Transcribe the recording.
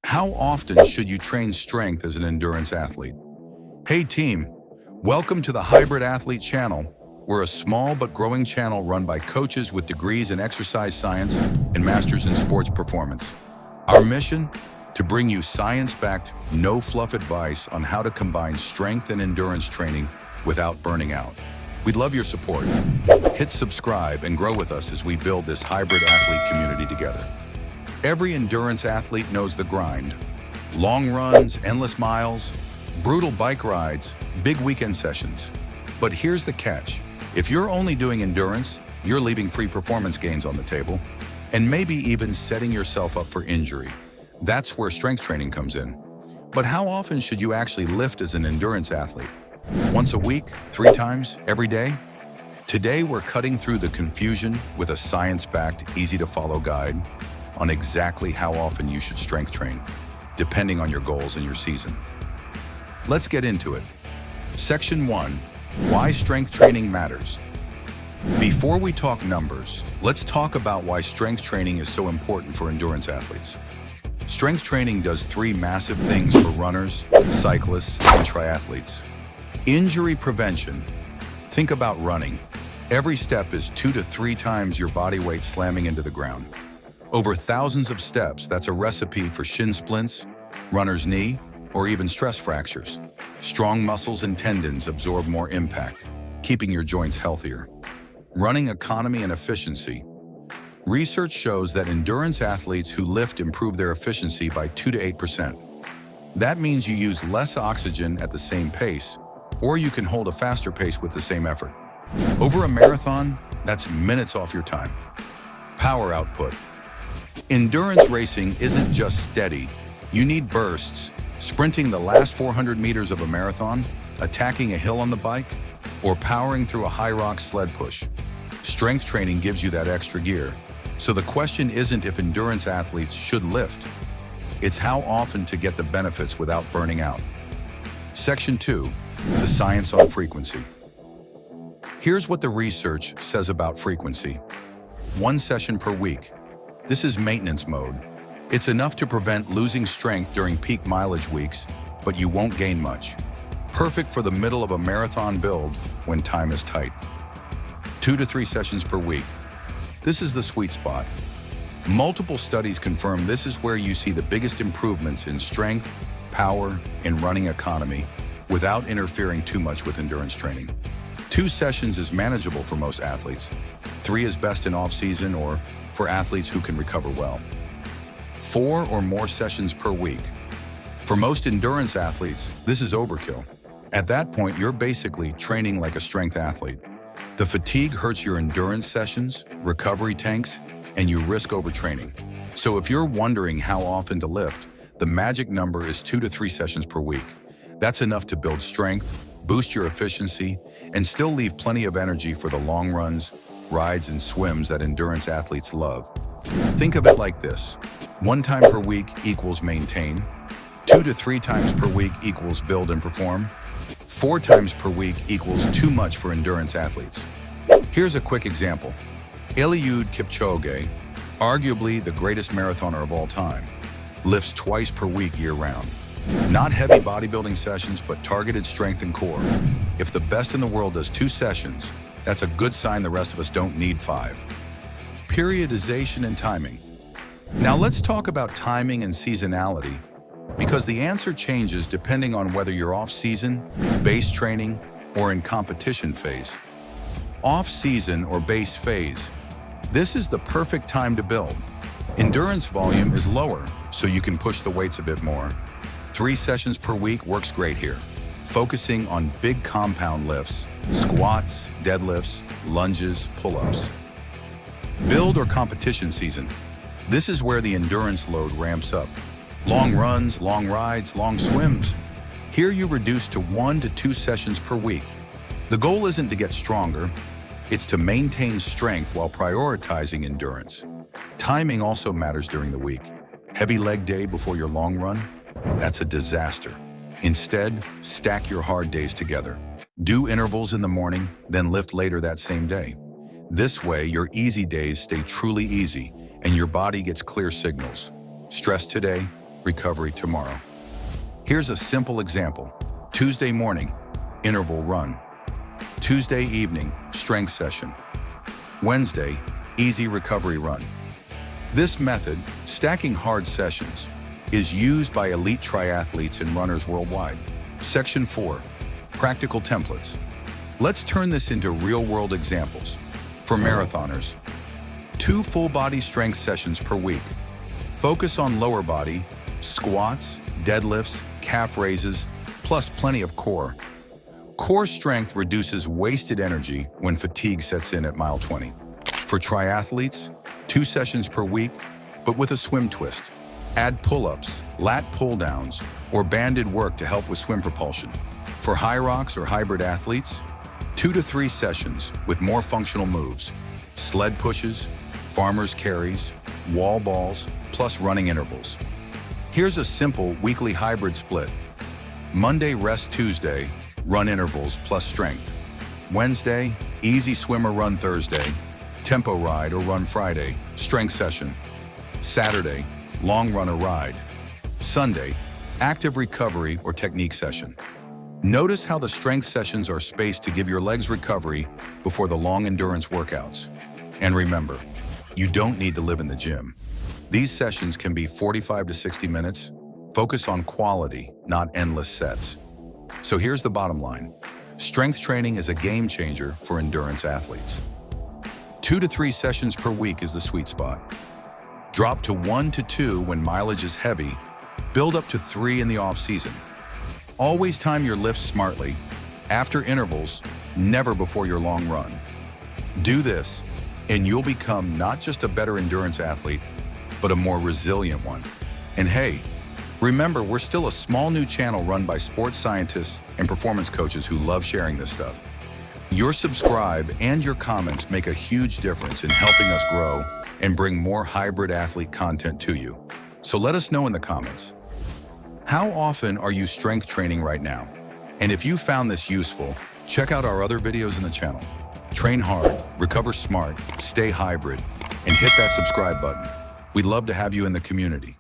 How often should you train strength as an endurance athlete? Hey team, welcome to the Hybrid Athlete channel. We're a small but growing channel run by coaches with degrees in exercise science and masters in sports performance. Our mission? To bring you science-backed, no-fluff advice on how to combine strength and endurance training without burning out. We'd love your support. Hit subscribe and grow with us as we build this hybrid athlete community together. Every endurance athlete knows the grind. Long runs, endless miles, brutal bike rides, big weekend sessions. But here's the catch. If you're only doing endurance, you're leaving free performance gains on the table, and maybe even setting yourself up for injury. That's where strength training comes in. But how often should you actually lift as an endurance athlete? Once a week? 3 times? Every day? Today, we're cutting through the confusion with a science-backed, easy-to-follow guide on exactly how often you should strength train, depending on your goals and your season. Let's get into it. Section 1, why strength training matters. Before we talk numbers, let's talk about why strength training is so important for endurance athletes. Strength training does 3 massive things for runners, cyclists, and triathletes. Injury prevention. Think about running. Every step is 2 to 3 times your body weight slamming into the ground. Over thousands of steps, that's a recipe for shin splints, runner's knee, or even stress fractures. Strong muscles and tendons absorb more impact, keeping your joints healthier. Running economy and efficiency. Research shows that endurance athletes who lift improve their efficiency by 2 to 8%. That means you use less oxygen at the same pace, or you can hold a faster pace with the same effort. Over a marathon, that's minutes off your time. Power output. Endurance racing isn't just steady. You need bursts, sprinting the last 400 meters of a marathon, attacking a hill on the bike, or powering through a HYROX sled push. Strength training gives you that extra gear. So the question isn't if endurance athletes should lift. It's how often to get the benefits without burning out. Section 2, the science on frequency. Here's what the research says about frequency. 1 session per week. This is maintenance mode. It's enough to prevent losing strength during peak mileage weeks, but you won't gain much. Perfect for the middle of a marathon build when time is tight. 2 to 3 sessions per week. This is the sweet spot. Multiple studies confirm this is where you see the biggest improvements in strength, power, and running economy without interfering too much with endurance training. 2 sessions is manageable for most athletes. 3 is best in off-season or for athletes who can recover well. 4 or more sessions per week. For most endurance athletes, this is overkill. At that point, you're basically training like a strength athlete. The fatigue hurts your endurance sessions, recovery tanks, and you risk overtraining. So if you're wondering how often to lift, the magic number is 2 to 3 sessions per week. That's enough to build strength, boost your efficiency, and still leave plenty of energy for the long runs, rides, and swims that endurance athletes love. Think of it like this. 1 time per week equals maintain. 2 to 3 times per week equals build and perform. 4 times per week equals too much for endurance athletes. Here's a quick example. Eliud Kipchoge, arguably the greatest marathoner of all time, lifts twice per week year-round. Not heavy bodybuilding sessions, but targeted strength and core. If the best in the world does 2 sessions, that's a good sign the rest of us don't need 5. Periodization and timing. Now let's talk about timing and seasonality, because the answer changes depending on whether you're off-season, base training, or in competition phase. Off-season or base phase. This is the perfect time to build. Endurance volume is lower, so you can push the weights a bit more. 3 sessions per week works great here, focusing on big compound lifts, squats, deadlifts, lunges, pull-ups. Build or competition season. This is where the endurance load ramps up. Long runs, long rides, long swims. Here you reduce to 1 to 2 sessions per week. The goal isn't to get stronger, it's to maintain strength while prioritizing endurance. Timing also matters during the week. Heavy leg day before your long run? That's a disaster. Instead, stack your hard days together. Do intervals in the morning, then lift later that same day. This way, your easy days stay truly easy and your body gets clear signals. Stress today, recovery tomorrow. Here's a simple example. Tuesday morning, interval run. Tuesday evening, strength session. Wednesday, easy recovery run. This method, stacking hard sessions, is used by elite triathletes and runners worldwide. Section 4, practical templates. Let's turn this into real-world examples. For marathoners, 2 full-body strength sessions per week. Focus on lower body, squats, deadlifts, calf raises, plus plenty of core. Core strength reduces wasted energy when fatigue sets in at mile 20. For triathletes, 2 sessions per week, but with a swim twist. Add pull-ups, lat pull-downs, or banded work to help with swim propulsion. For HYROX or hybrid athletes, 2 to 3 sessions with more functional moves. Sled pushes, farmer's carries, wall balls, plus running intervals. Here's a simple weekly hybrid split. Monday rest Tuesday, run intervals plus strength. Wednesday, easy swim or run Thursday, tempo ride or run Friday, strength session. Saturday, long run or ride. Sunday, active recovery or technique session. Notice how the strength sessions are spaced to give your legs recovery before the long endurance workouts. And remember, you don't need to live in the gym. These sessions can be 45 to 60 minutes. Focus on quality, not endless sets. So here's the bottom line. Strength training is a game changer for endurance athletes. 2 to 3 sessions per week is the sweet spot. Drop to 1 to 2 when mileage is heavy. Build up to 3 in the off-season. Always time your lifts smartly. After intervals, never before your long run. Do this, and you'll become not just a better endurance athlete, but a more resilient one. And hey, remember, we're still a small new channel run by sports scientists and performance coaches who love sharing this stuff. Your subscribe and your comments make a huge difference in helping us grow and bring more hybrid athlete content to you. So let us know in the comments. How often are you strength training right now? And if you found this useful, check out our other videos in the channel. Train hard, recover smart, stay hybrid, and hit that subscribe button. We'd love to have you in the community.